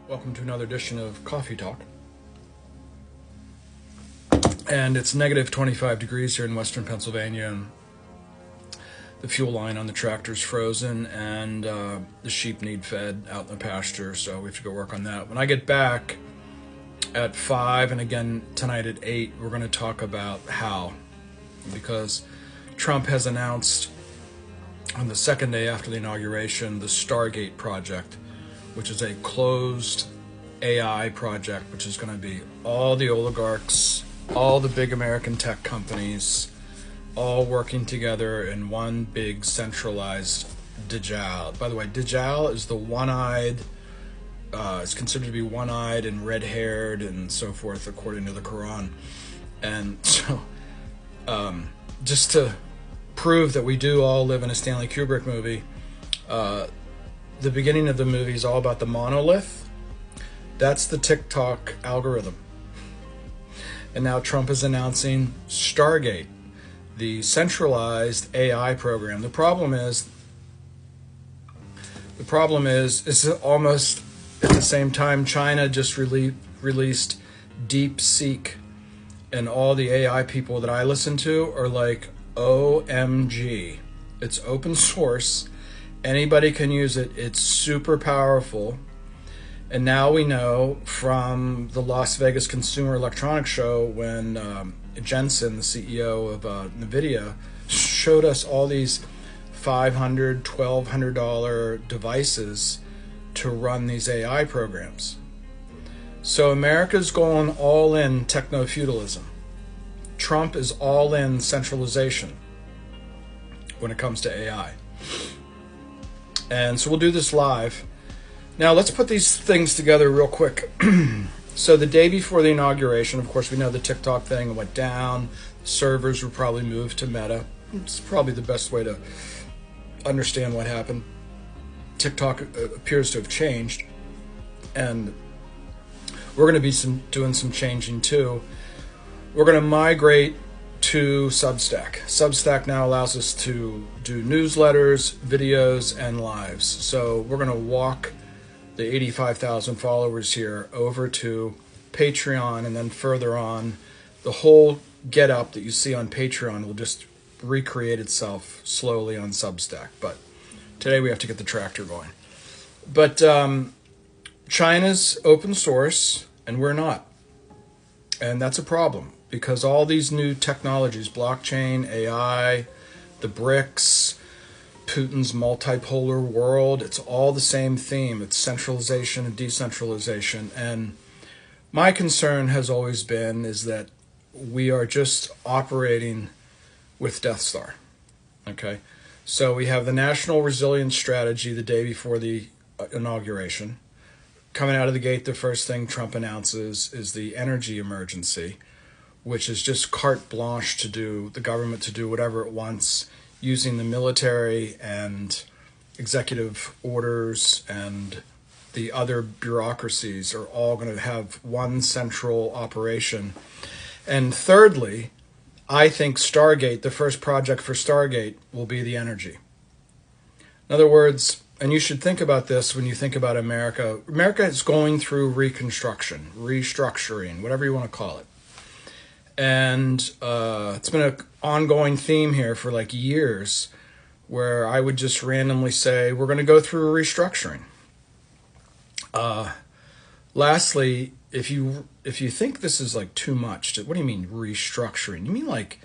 Welcome to another edition of Coffee Talk. And it's negative 25 degrees here in western Pennsylvania. And the fuel line on the tractor's frozen, and the sheep need fed out in the pasture, so we have to go work on that. When I get back at 5 and again tonight at 8, we're going to talk about how. Because Trump has announced on the second day after the inauguration the Stargate project, which is a closed AI project, which is going to be all the oligarchs, all the big American tech companies, all working together in one big centralized Dajjal. By the way, Dajjal is the one-eyed, is considered to be one-eyed and red-haired and so forth, according to the Quran. And so, just to prove that we do all live in a Stanley Kubrick movie, the beginning of the movie is all about the monolith. That's the TikTok algorithm. And now Trump is announcing Stargate, the centralized AI program. The problem is it's almost at the same time China just released DeepSeek, and all the AI people that I listen to are like, OMG. It's open source. Anybody can use it. It's super powerful. And now we know from the Las Vegas Consumer Electronics Show when Jensen, the CEO of NVIDIA, showed us all these $500, $1,200 devices to run these AI programs. So America's going all in techno-feudalism. Trump is all in centralization when it comes to AI. And so we'll do this live. Now let's put these things together real quick. So the day before the inauguration, of course, we know the TikTok thing went down. Servers were probably moved to Meta. It's probably the best way to understand what happened. TikTok appears to have changed, and we're going to be doing some changing too. We're going to migrate to Substack. Substack now allows us to do newsletters, videos, and lives. So we're going to walk the 85,000 followers here over to Patreon, and then further on, the whole get up that you see on Patreon will just recreate itself slowly on Substack. But today we have to get the tractor going. But China's open source, and we're not. And that's a problem, because all these new technologies, blockchain, AI, the BRICS, Putin's multipolar world, it's all the same theme. It's centralization and decentralization. And my concern has always been is that we are just operating with Death Star. Okay? So we have the National Resilience Strategy the day before the inauguration. Coming out of the gate, the first thing Trump announces is the energy emergency, which is just carte blanche to do the government to do whatever it wants, using the military and executive orders, and the other bureaucracies are all going to have one central operation. And thirdly, I think Stargate, the first project for Stargate, will be the energy. In other words, and you should think about this when you think about America. America is going through reconstruction, restructuring, whatever you want to call it. And it's been an ongoing theme here for like years, where I would just randomly say, we're going to go through a restructuring. Lastly, if you think this is like too much, what do you mean restructuring? You mean like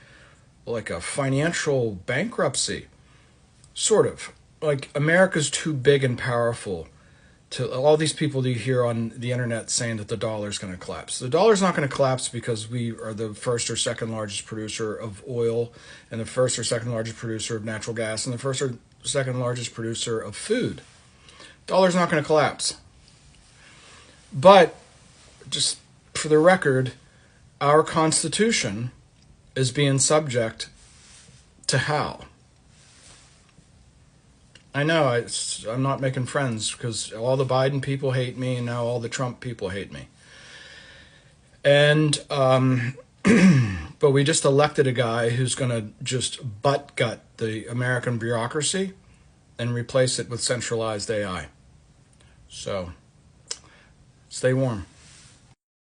a financial bankruptcy? Sort of. Like America's too big and powerful to all these people that you hear on the internet saying that the dollar's going to collapse. The dollar's not going to collapse because we are the first or second largest producer of oil, and the first or second largest producer of natural gas, and the first or second largest producer of food. Dollar's not going to collapse. But just for the record, our Constitution is being subject to how? I know I'm not making friends because all the Biden people hate me, and now all the Trump people hate me. And but we just elected a guy who's going to just butt gut the American bureaucracy and replace it with centralized AI. So Stay warm.